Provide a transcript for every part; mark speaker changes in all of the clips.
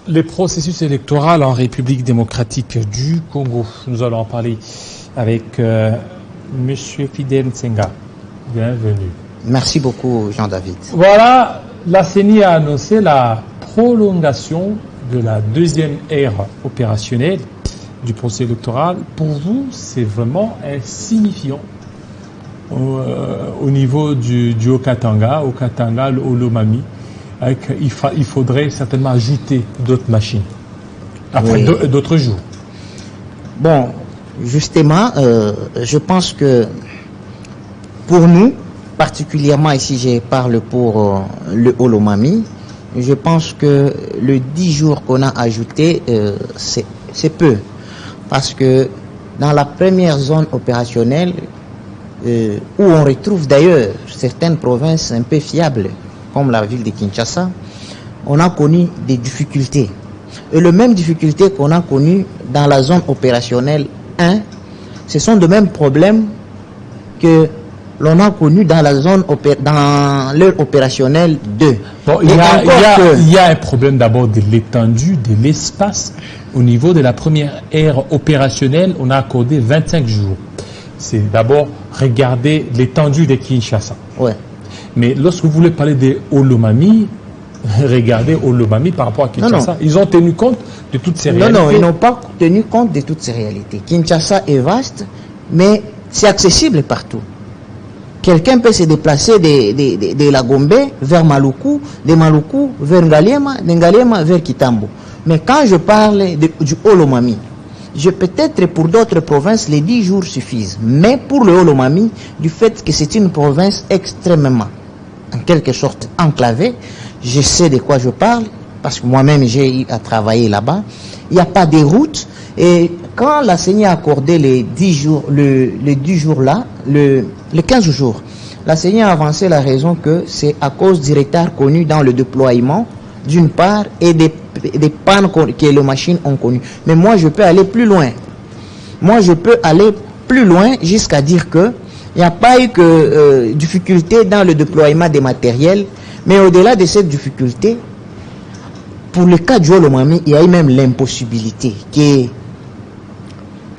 Speaker 1: les processus électoraux en République démocratique du Congo. Nous allons en parler avec Monsieur Fidèle Nsenga. Bienvenue.
Speaker 2: Merci beaucoup, Jean-David.
Speaker 1: Voilà, la CENI a annoncé la prolongation de la deuxième ère opérationnelle du processus électoral. Pour vous, c'est vraiment insignifiant au niveau du Haut-Katanga, au Lomami. Il faudrait certainement ajouter d'autres machines, après oui. D'autres jours.
Speaker 2: Bon, justement, je pense que pour nous, particulièrement ici, je parle pour le Lomami, je pense que le 10 jours qu'on a ajouté, c'est peu. Parce que dans la première zone opérationnelle, où on retrouve d'ailleurs certaines provinces un peu fiables, comme la ville de Kinshasa, on a connu des difficultés. Et les mêmes difficultés qu'on a connues dans la zone opérationnelle 1, ce sont de mêmes problèmes que l'on a connus dans la zone dans l'heure opérationnelle 2.
Speaker 1: Bon, il y a un problème d'abord de l'étendue, de l'espace. Au niveau de la première ère opérationnelle, on a accordé 25 jours. C'est d'abord regarder l'étendue de Kinshasa.
Speaker 2: Ouais.
Speaker 1: Mais lorsque vous voulez parler des Lomami, regardez Lomami par rapport à Kinshasa. Non. Ils ont tenu compte de toutes ces réalités.
Speaker 2: Non, ils n'ont pas tenu compte de toutes ces réalités. Kinshasa est vaste, mais c'est accessible partout. Quelqu'un peut se déplacer de la Gombe vers Maluku, de Maluku vers Ngaliema, de Ngaliema vers Kitambo. Mais quand je parle du Lomami, peut-être pour d'autres provinces, les 10 jours suffisent. Mais pour le Lomami, du fait que c'est une province extrêmement, en quelque sorte, enclavée, je sais de quoi je parle, parce que moi-même j'ai eu à travailler là-bas. Il n'y a pas de route. Et quand la CENI a accordé les 10 jours, les 10 jours là, les 15 jours, la CENI a avancé la raison que c'est à cause du retard connu dans le déploiement, d'une part, et des pannes que les machines ont connues. Mais moi, je peux aller plus loin. Moi, je peux aller plus loin jusqu'à dire que il n'y a pas eu que difficulté dans le déploiement des matériels, mais au-delà de cette difficulté, pour le cas du Lomami, il y a eu même l'impossibilité que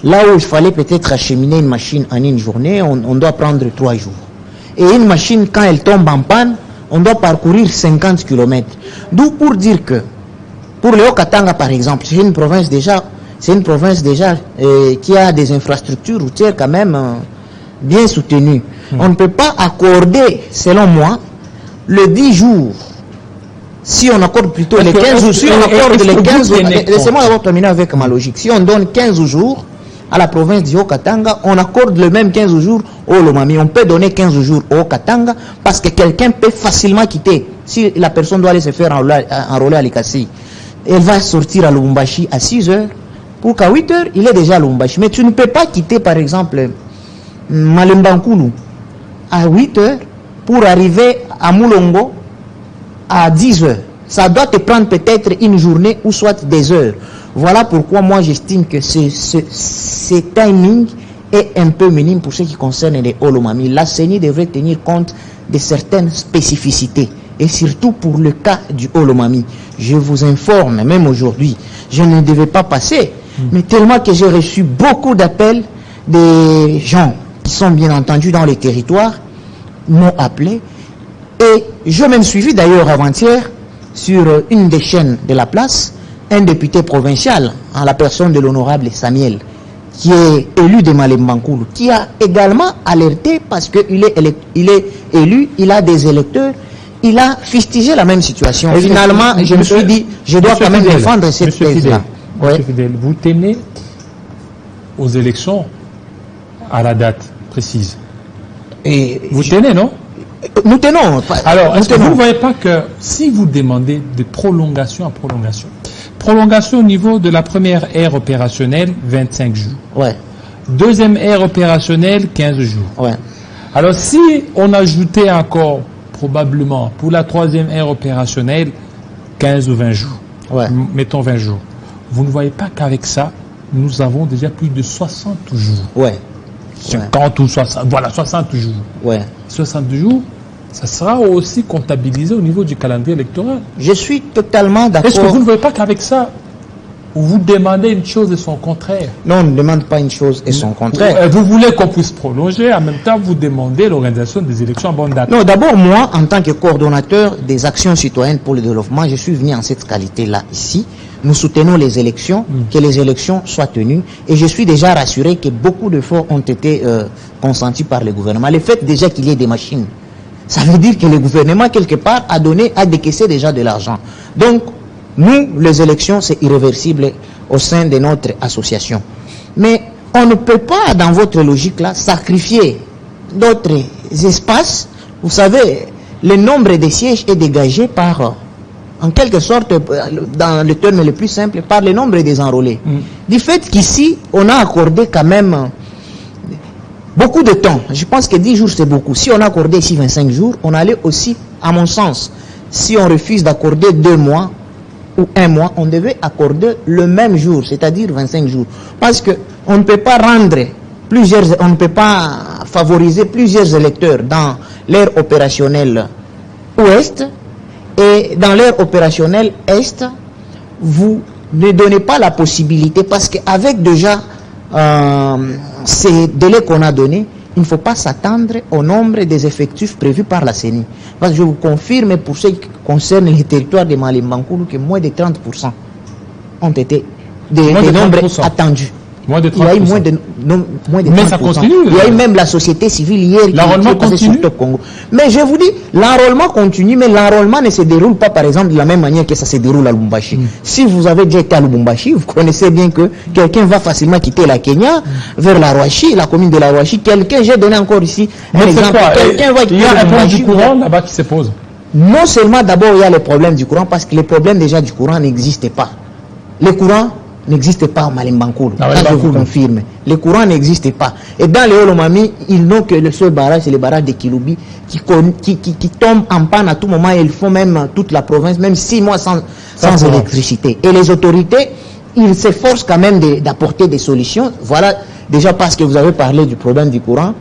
Speaker 2: là où il fallait peut-être acheminer une machine en une journée, on doit prendre 3 jours. Et une machine, quand elle tombe en panne, on doit parcourir 50 km. D'où pour dire que, pour le Haut-Katanga par exemple, c'est une province déjà qui a des infrastructures routières quand même bien soutenues. On ne peut pas accorder, selon moi, le 10 jours. Si on accorde plutôt les 15 jours, si on accorde les 15 jours, laissez-moi d'abord terminer avec ma logique. Si on donne 15 jours à la province du Haut-Katanga, on accorde le même 15 jours au Lomami. On peut donner 15 jours au Haut-Katanga parce que quelqu'un peut facilement quitter. Si la personne doit aller se faire enrôler à Likasi, elle va sortir à Lubumbashi à 6 heures. Pour qu'à 8 heures, il est déjà à Lubumbashi. Mais tu ne peux pas quitter, par exemple, Malembankulu à 8 heures pour arriver à Moulongo à 10 heures. Ça doit te prendre peut-être une journée ou soit des heures. Voilà pourquoi moi j'estime que ce timing est un peu minime pour ce qui concerne les Lomami. La CENI devrait tenir compte de certaines spécificités. Et surtout pour le cas du Lomami. Je vous informe, même aujourd'hui, je ne devais pas passer, mais tellement que j'ai reçu beaucoup d'appels des gens qui sont bien entendus dans les territoires, m'ont appelé. Et je me suis suivi d'ailleurs avant-hier sur une des chaînes de la place, un député provincial, en la personne de l'honorable Samuel, qui est élu de Malembankulu, qui a également alerté parce qu'il est élu, il a des électeurs, il a fustigé la même situation. Et finalement, je me suis dit, je dois quand même défendre cette thèse-là.
Speaker 1: Monsieur Fidèle, vous tenez aux élections à la date précise. Et vous tenez, non?
Speaker 2: Nous tenons.
Speaker 1: Alors, est-ce que vous ne voyez pas que si vous demandez de prolongation à prolongation au niveau de la première ère opérationnelle, 25 jours.
Speaker 2: Ouais.
Speaker 1: Deuxième ère opérationnelle, 15 jours.
Speaker 2: Ouais.
Speaker 1: Alors, si on ajoutait encore, probablement, pour la troisième ère opérationnelle, 15 ou 20 jours.
Speaker 2: Ouais.
Speaker 1: Mettons 20 jours. Vous ne voyez pas qu'avec ça, nous avons déjà plus de 60 jours.
Speaker 2: Ouais.
Speaker 1: 50 ou 60, voilà, 60 jours.
Speaker 2: Ouais.
Speaker 1: 60 jours, ça sera aussi comptabilisé au niveau du calendrier électoral.
Speaker 2: Je suis totalement d'accord.
Speaker 1: Est-ce que vous ne voyez pas qu'avec ça, vous demandez une chose et son contraire?
Speaker 2: Non, on ne demande pas une chose et son contraire.
Speaker 1: Vous voulez qu'on puisse prolonger, en même temps vous demandez l'organisation des élections à bonne date.
Speaker 2: Non, d'abord moi, en tant que coordonnateur des actions citoyennes pour le développement, je suis venu en cette qualité-là ici. Nous soutenons les élections, que les élections soient tenues, et je suis déjà rassuré que beaucoup d'efforts ont été consentis par le gouvernement. Le fait déjà qu'il y ait des machines, ça veut dire que le gouvernement, quelque part, a décaissé déjà de l'argent. Donc, nous, les élections, c'est irréversible au sein de notre association. Mais on ne peut pas, dans votre logique-là, sacrifier d'autres espaces. Vous savez, le nombre de sièges est dégagé par, en quelque sorte, dans le terme le plus simple, par le nombre des enrôlés. Du fait qu'ici, on a accordé quand même beaucoup de temps. Je pense que 10 jours, c'est beaucoup. Si on a accordé ici 25 jours, on allait aussi, à mon sens, si on refuse d'accorder 2 mois, ou 1 mois, on devait accorder le même jour, c'est-à-dire 25 jours. Parce qu'on ne peut pas on ne peut pas favoriser plusieurs électeurs dans l'ère opérationnelle ouest, et dans l'ère opérationnelle est, vous ne donnez pas la possibilité, parce qu'avec déjà ces délais qu'on a donnés, il ne faut pas s'attendre au nombre des effectifs prévus par la CENI. Parce que je vous confirme, pour ce qui concerne les territoires de Malembankoulou, que moins de 30% ont été des nombres attendus.
Speaker 1: Moins de 30%.
Speaker 2: Il y a eu moins de 30%.
Speaker 1: Mais ça continue.
Speaker 2: Il y a eu même la société civile hier qui est passée sur Top Congo. Mais je vous dis, l'enrôlement continue, mais l'enrôlement ne se déroule pas, par exemple, de la même manière que ça se déroule à Lubumbashi. Si vous avez déjà été à Lubumbashi, vous connaissez bien que quelqu'un va facilement quitter la Kenya vers la Rouachi, la commune de la Rouachi. J'ai donné encore ici un exemple. Quelqu'un va quitter
Speaker 1: il y a un problème du courant là-bas qui se pose.
Speaker 2: Non seulement d'abord il y a le problème du courant, parce que le problème déjà du courant n'existait pas. Le courant n'existe pas au Malembankoulou. Je vous confirme. Le courant n'existe pas. Et dans les Olomami, ils n'ont que le seul barrage, c'est le barrage de Kiloubi, qui tombe en panne à tout moment, et ils font même toute la province, même 6 mois sans électricité. Et les autorités, ils s'efforcent quand même d'apporter des solutions. Voilà, déjà parce que vous avez parlé du problème du courant,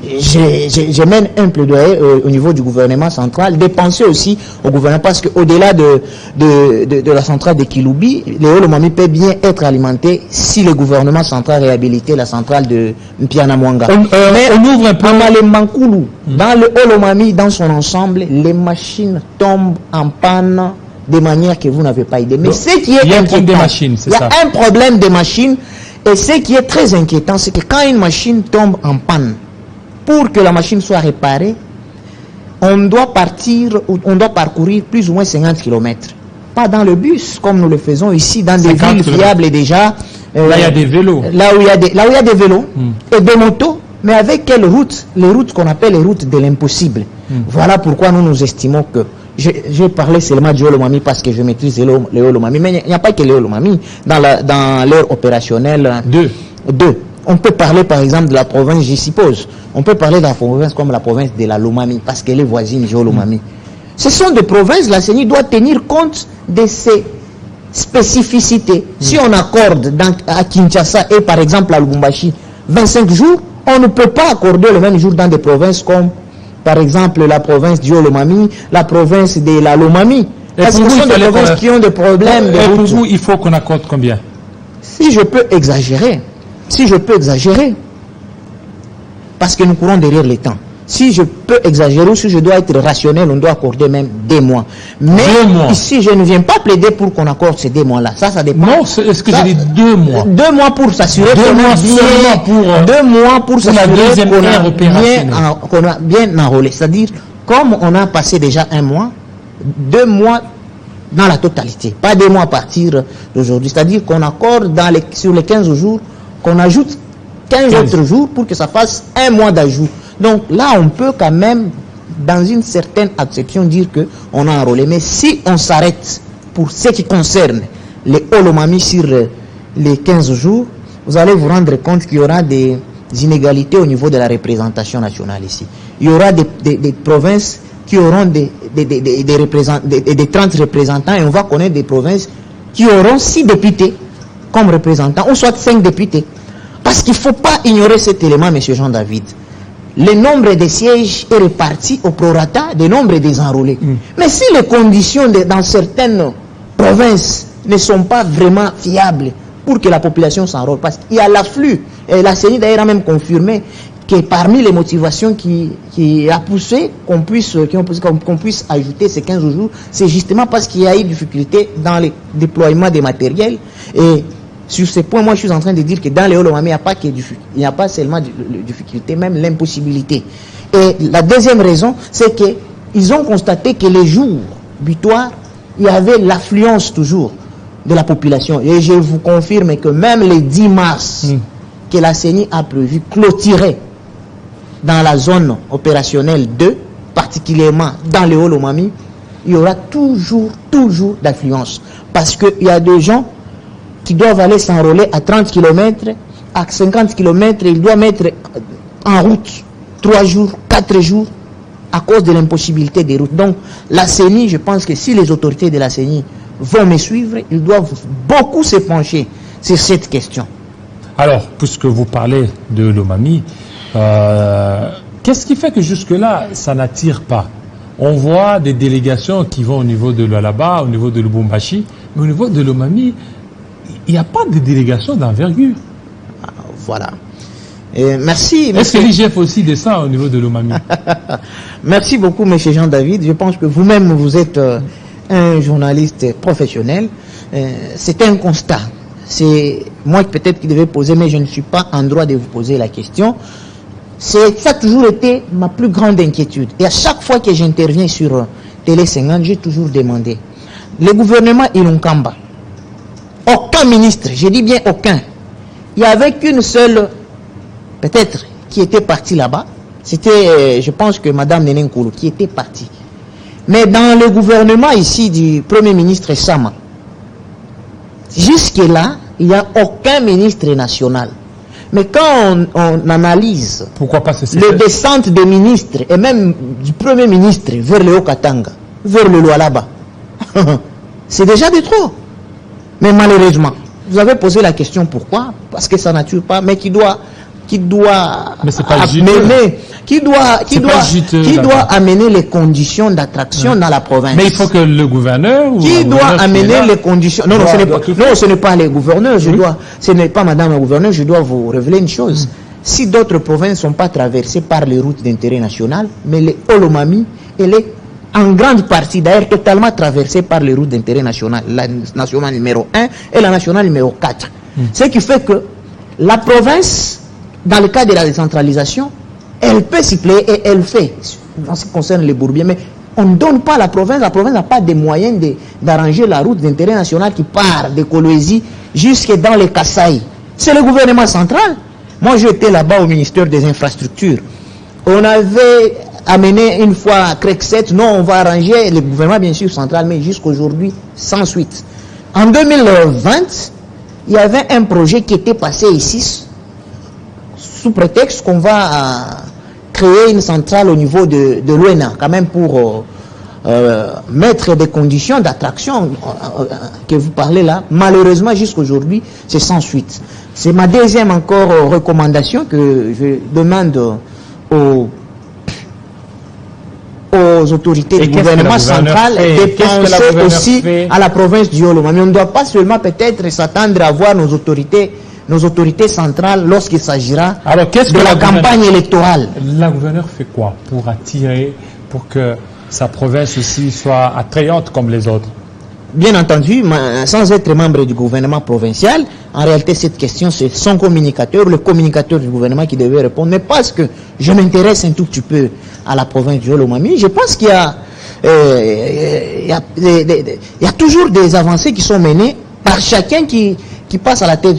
Speaker 2: je mène un plaidoyer au niveau du gouvernement central, de penser aussi au gouvernement, parce qu'au-delà de la centrale de Kiloubi, les Olomami peut bien être alimenté si le gouvernement central réhabilitait la centrale de Mpianamwanga. Mais on ouvre un peu. Dans le Olomami, dans son ensemble, les machines tombent en panne de manière que vous n'avez pas idée. Mais ce qui est inquiétant, il y a un problème de machines, et ce qui est très inquiétant, c'est que quand une machine tombe en panne, pour que la machine soit réparée, on doit parcourir plus ou moins 50 km. Pas dans le bus, comme nous le faisons ici, dans des villes fiables déjà.
Speaker 1: Là, il y a des vélos.
Speaker 2: Là où il y a des vélos et des motos, mais avec quelles routes? Les routes qu'on appelle les routes de l'impossible. Voilà pourquoi nous estimons que, j'ai parlé seulement du Olomami parce que je maîtrise les Olomami, mais il n'y a pas que les Olomami. Dans l'ère opérationnelle 2. On peut parler par exemple de la province, j'y suppose. On peut parler de la province comme la province de la Lomami, parce qu'elle est voisine de Olomami. Ce sont des provinces, la CENI doit tenir compte de ces spécificités. Si on accorde à Kinshasa et par exemple à Lubumbashi 25 jours, on ne peut pas accorder le même jour dans des provinces comme par exemple la province du Olomami, la province de la Lomami. Parce que ce sont des provinces qui ont des problèmes de route.
Speaker 1: Pour vous, il faut qu'on accorde combien?
Speaker 2: Si je peux exagérer, parce que nous courons derrière les temps. Si je peux exagérer ou si je dois être rationnel, on doit accorder même 2 mois. Mais ici, je ne viens pas plaider pour qu'on accorde ces 2 mois-là. Ça dépend.
Speaker 1: Non, est-ce que j'ai dit 2 mois?
Speaker 2: 2 mois pour s'assurer qu'on a bien enrôlé. C'est-à-dire, comme on a passé déjà 1 mois, 2 mois dans la totalité. Pas 2 mois à partir d'aujourd'hui. C'est-à-dire qu'on accorde sur les 15 jours, qu'on ajoute 15 autres jours pour que ça fasse 1 mois d'ajout. Donc là, on peut quand même, dans une certaine acception, dire qu'on a enrôlé. Mais si on s'arrête pour ce qui concerne les Olomami sur les 15 jours, vous allez vous rendre compte qu'il y aura des inégalités au niveau de la représentation nationale ici. Il y aura des provinces qui auront des 30 représentants, et on va connaître des provinces qui auront 6 députés comme représentants, ou soit 5 députés. Parce qu'il ne faut pas ignorer cet élément, M. Jean-David. le nombre de sièges est réparti au prorata du nombre des enrôlés. Mais si les conditions dans certaines provinces ne sont pas vraiment fiables pour que la population s'enrôle, parce qu'il y a l'afflux, et la CENI d'ailleurs a même confirmé que parmi les motivations qui a poussé qu'on puisse ajouter ces 15 jours, c'est justement parce qu'il y a eu difficulté dans le déploiement des matériels. Et sur ce point, moi je suis en train de dire que dans les Hauts-Lomami, il n'y a pas seulement de difficulté, même l'impossibilité. Et la deuxième raison, c'est qu'ils ont constaté que les jours butoirs, il y avait l'affluence toujours de la population. Et je vous confirme que même les 10 mars que la CENI a prévu clôturer dans la zone opérationnelle 2, particulièrement dans les Hauts-Lomami, il y aura toujours d'affluence. Parce qu'il y a des gens qui doivent aller s'enrôler à 30 km, à 50 km, ils doivent mettre en route 3 jours, 4 jours, à cause de l'impossibilité des routes. Donc, la CENI, je pense que si les autorités de la CENI vont me suivre, ils doivent beaucoup se pencher sur cette question.
Speaker 1: Alors, puisque vous parlez de Lomami, qu'est-ce qui fait que jusque-là, ça n'attire pas? On voit des délégations qui vont au niveau de l'Alaba, au niveau de Lubumbashi, mais au niveau de Lomami, il n'y a pas de délégation d'envergure.
Speaker 2: Voilà. Et merci.
Speaker 1: Est-ce que l'IGF aussi descend au niveau de Lomami?
Speaker 2: Merci beaucoup, M. Jean-David. Je pense que vous-même, vous êtes un journaliste professionnel. C'est un constat. C'est moi peut-être qui devais poser, mais je ne suis pas en droit de vous poser la question. Ça a toujours été ma plus grande inquiétude. Et à chaque fois que j'interviens sur Télé 50, j'ai toujours demandé. Le gouvernement Ilunkamba, aucun ministre, je dis bien aucun, il n'y avait qu'une seule, peut-être, qui était partie là-bas. C'était, je pense que Mme Néné Nkoulou qui était partie. Mais dans le gouvernement ici du Premier ministre Sama, jusque-là, il n'y a aucun ministre national. Mais quand on analyse le descente des ministres et même du Premier ministre vers le Haut-Katanga, vers le Lualaba, c'est déjà de trop. Mais malheureusement, vous avez posé la question pourquoi? Parce que ça n'attire pas, mais qui doit amener les conditions d'attraction dans la province.
Speaker 1: Mais il faut que le gouverneur
Speaker 2: amener les conditions. Non, ce n'est pas les gouverneurs. Ce n'est pas Madame la gouverneure. Je dois vous révéler une chose. Si d'autres provinces ne sont pas traversées par les routes d'intérêt national, mais les Hauts-Lomami, elle est en grande partie, d'ailleurs totalement traversée par les routes d'intérêt national, la nationale numéro 1 et la nationale numéro 4. Ce qui fait que la province, dans le cas de la décentralisation, elle peut s'y plaire et elle fait, en ce qui concerne les bourbiers, mais on ne donne pas à la province n'a pas de moyens d'arranger la route d'intérêt national qui part de Kolwezi jusque dans les Kasaï. C'est le gouvernement central. Moi, j'étais là-bas au ministère des Infrastructures. On avait amené une fois à Crexet, non, on va arranger le gouvernement, bien sûr, central, mais jusqu'aujourd'hui, sans suite. En 2020, il y avait un projet qui était passé ici, sous prétexte qu'on va créer une centrale au niveau de l'ONA, quand même pour mettre des conditions d'attraction que vous parlez là. Malheureusement, jusqu'aujourd'hui, c'est sans suite. C'est ma deuxième encore recommandation que je demande aux autorités du gouvernement central de penser aussi à la province du Haut-Lomami. On ne doit pas seulement peut-être s'attendre à voir nos autorités centrales lorsqu'il s'agira de la campagne électorale.
Speaker 1: La gouverneure fait quoi pour attirer, pour que sa province aussi soit attrayante comme les autres?
Speaker 2: Bien entendu, sans être membre du gouvernement provincial, en réalité cette question c'est son communicateur, le communicateur du gouvernement qui devait répondre. Mais parce que je m'intéresse un tout petit peu à la province du Haut-Lomami, je pense qu'il y a toujours des avancées qui sont menées par chacun qui passe à la tête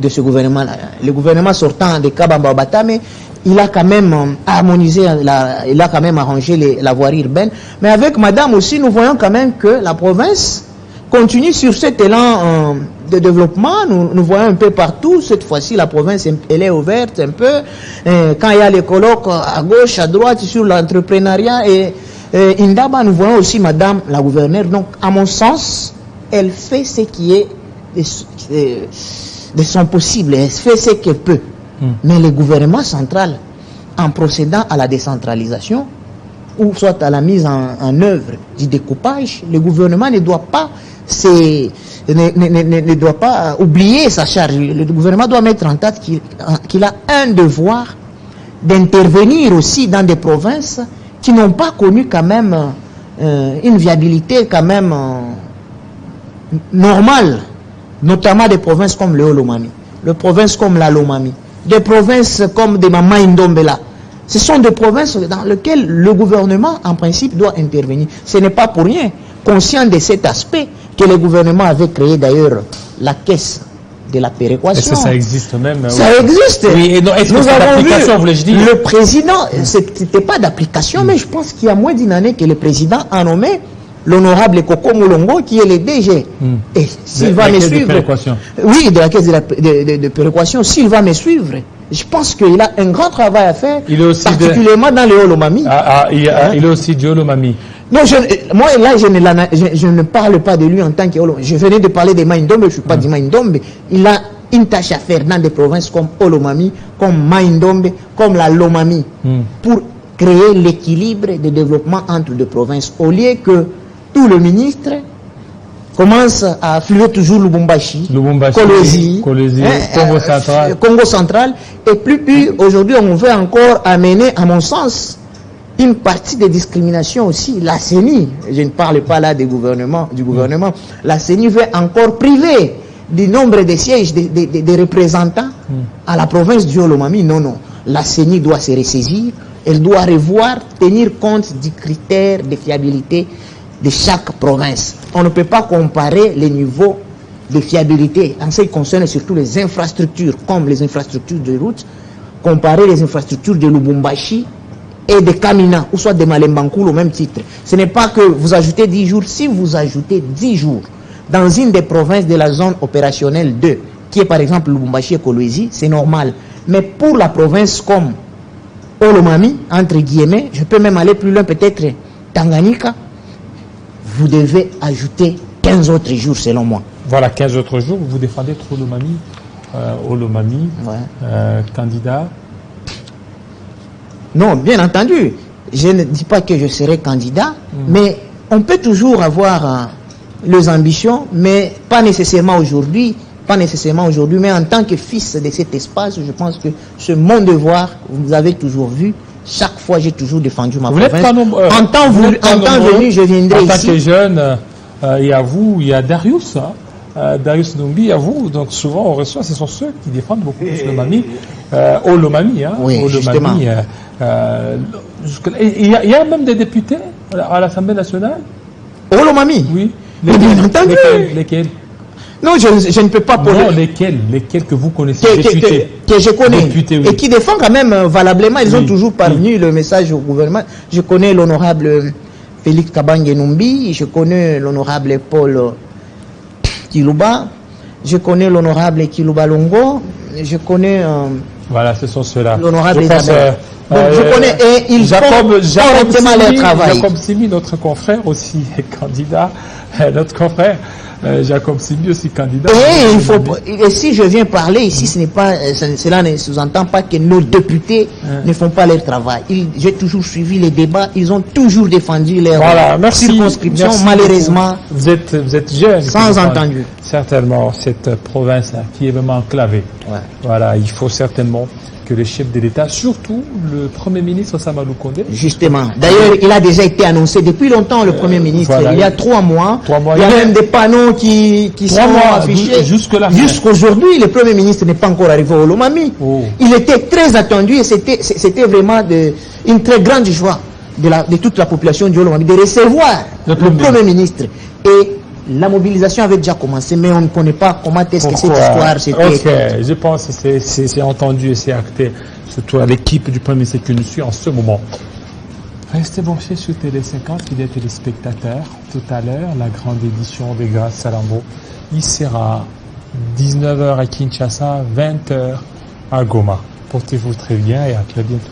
Speaker 2: de ce gouvernement-là. Le gouvernement sortant de Kabamba Batame, il a quand même harmonisé, il a quand même arrangé la voirie urbaine. Mais avec madame aussi, nous voyons quand même que la province continue sur cet élan de développement. Nous voyons un peu partout. Cette fois-ci, la province, elle est ouverte un peu. Quand il y a les colloques à gauche, à droite, sur l'entrepreneuriat et Indaba, nous voyons aussi madame la gouverneure. Donc, à mon sens, elle fait ce qui est de son possible. Elle fait ce qu'elle peut. Mais le gouvernement central, en procédant à la décentralisation ou soit à la mise en œuvre du découpage, le gouvernement ne doit pas ne doit pas oublier sa charge. Le gouvernement doit mettre en tête qu'il a un devoir d'intervenir aussi dans des provinces qui n'ont pas connu quand même une viabilité quand même normale, notamment des provinces comme le Haut-Lomami, des provinces comme la Lomami, des provinces comme des Mama-Indombela. Ce sont des provinces dans lesquelles le gouvernement, en principe, doit intervenir. Ce n'est pas pour rien, conscient de cet aspect, que le gouvernement avait créé d'ailleurs la caisse de la péréquation.
Speaker 1: Est-ce que ça existe même?
Speaker 2: Ça existe.
Speaker 1: Oui, et est-ce que c'est d'application, voulais-je dire?
Speaker 2: Le président, c'était pas d'application, mais je pense qu'il y a moins d'une année que le président a nommé l'honorable Koko Moulongo, qui est le DG. Et s'il va me suivre... Oui, de la caisse de péréquation. S'il va me suivre, je pense qu'il a un grand travail à faire, particulièrement dans le Haut-Lomami.
Speaker 1: Il est aussi du Haut-Lomami.
Speaker 2: Non, moi là, je ne parle pas de lui en tant que Haut-Lomami. Je venais de parler de Maïndombe, je ne suis pas du Maïndombe. Il a une tâche à faire dans des provinces comme Haut-Lomami, comme Maïndombe, comme la Lomami, pour créer l'équilibre de développement entre deux provinces, au lieu que tout le ministre commence à affluer toujours Lubumbashi, Kolwezi, Congo central, et plus aujourd'hui on veut encore amener, à mon sens, une partie des discriminations aussi. La CENI, je ne parle pas là du gouvernement, la CENI veut encore priver du nombre de sièges des représentants à la province du Haut-Lomami. Non, la CENI doit se ressaisir, elle doit revoir, tenir compte du critère de fiabilité de chaque province. On ne peut pas comparer les niveaux de fiabilité en ce qui concerne surtout les infrastructures, comme les infrastructures de route, comparer les infrastructures de Lubumbashi et de Kamina, ou soit de Malembankoul au même titre. Ce n'est pas que vous ajoutez 10 jours. Si vous ajoutez 10 jours dans une des provinces de la zone opérationnelle 2, qui est par exemple Lubumbashi et Kolwezi, c'est normal. Mais pour la province comme Haut-Lomami, entre guillemets, je peux même aller plus loin, peut-être Tanganyika, vous devez ajouter 15 autres jours selon moi.
Speaker 1: Voilà, 15 autres jours. Vous défendez trop Haut-Lomami, candidat? Non, bien entendu. Je ne dis pas que je serai candidat, mais on peut toujours avoir les ambitions, mais pas nécessairement aujourd'hui, mais en tant que fils de cet espace, je pense que c'est mon devoir. Vous avez toujours vu, chaque fois j'ai toujours défendu ma province. En temps venu, je viendrai ici. En tant que jeune, il y a vous, il y a Darius, Darius Numbi, il y a vous. Donc souvent on reçoit, ce sont ceux qui défendent beaucoup plus le Mami, Haut-Lomami,
Speaker 2: oui, justement.
Speaker 1: Il y a même des députés à l'Assemblée nationale.
Speaker 2: Haut-Lomami?
Speaker 1: Oui. Lesquels?
Speaker 2: Non, je ne peux pas poser.
Speaker 1: Non, lesquels que vous connaissez,
Speaker 2: que je connais,
Speaker 1: députés, oui.
Speaker 2: Et qui défendent quand même valablement. Ils ont toujours parvenu le message au gouvernement. Je connais l'honorable Félix Kabange Numbi, je connais l'honorable Paul Kilouba, je connais l'honorable Kilouba Longo, je connais...
Speaker 1: voilà, ce sont ceux-là.
Speaker 2: L'honorable Isabelle. Donc je connais, et ils font correctement leur travail.
Speaker 1: Jacob Simi, notre confrère aussi, est candidat. Notre confrère Jacob Simi aussi candidat.
Speaker 2: Et si je viens parler ici, cela ne sous-entend pas que nos députés ne font pas leur travail. J'ai toujours suivi les débats, ils ont toujours défendu leur circonscription. Malheureusement,
Speaker 1: vous êtes jeune.
Speaker 2: Sans entendu.
Speaker 1: Certainement, cette province qui est vraiment enclavée.
Speaker 2: Ouais.
Speaker 1: Voilà, il faut certainement que le chef de l'État, surtout le Premier ministre Samalou Kondé.
Speaker 2: Justement. D'ailleurs, il a déjà été annoncé depuis longtemps, le Premier ministre. Voilà, il y a 3 mois. Il y a même des panneaux qui sont affichés. Jusqu'aujourd'hui, le Premier ministre n'est pas encore arrivé au Lomami. Il était très attendu et c'était vraiment une très grande joie de toute la population du Lomami de recevoir le Premier ministre. Et la mobilisation avait déjà commencé, mais on ne connaît pas comment est-ce que cette histoire s'était...
Speaker 1: Ok, je pense que c'est entendu et c'est acté, surtout à l'équipe du Premier ministre que nous suit en ce moment. Restez branchés sur Télé 50, fidèles téléspectateurs. Tout à l'heure, la grande édition de Grâce Salambo. Il sera 19h à Kinshasa, 20h à Goma. Portez-vous très bien et à très bientôt.